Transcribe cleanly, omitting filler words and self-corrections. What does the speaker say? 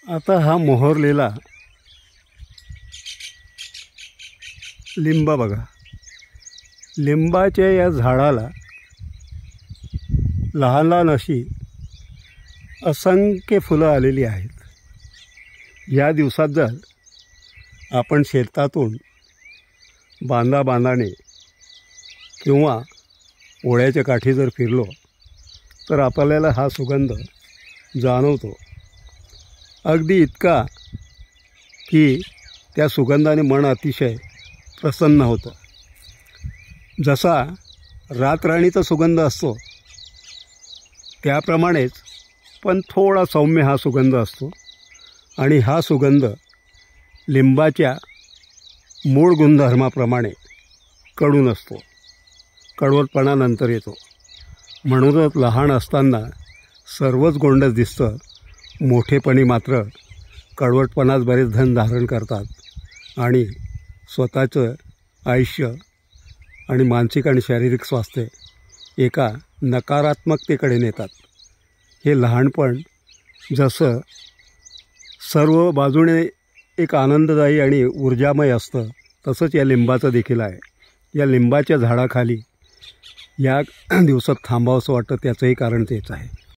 आता हा मोहरलेला लिंबा बघा. लिंबाच्या या झाडाला लहान लहान अशी असंख्य फुलं आलेली आहेत. या दिवसात जर आपण शेतातून बांधाने किंवा ओढ्याच्या काठी जर फिरलो तर आपल्याला हा सुगंध जाणवतो. अगदी इतका की त्या सुगंधाने मन अतिशय प्रसन्न होतं. जसा रातराणीचा सुगंध असतो त्याप्रमाणेच पण थोडा सौम्य हा सुगंध असतो. आणि हा सुगंध लिंबाच्या मूळ गुणधर्माप्रमाणे कडू नसतो, कडवटपणा नंतर येतो. म्हणूनच लहान असताना सर्वच गोंडस दिसतं, मोठेपणी मात्र कडवटपणाच बरेच जण धारण करतात आणि स्वतःचं आयुष्य आणि मानसिक आणि शारीरिक स्वास्थ्य एका नकारात्मकतेकडे नेतात. हे लहानपण जसं सर्व बाजूने एक आनंददायी आणि ऊर्जामय असतं तसंच या लिंबाचं देखील आहे. या लिंबाच्या झाडाखाली या दिवसात थांबावंसं वाटतं त्याचंही कारण तेच आहे.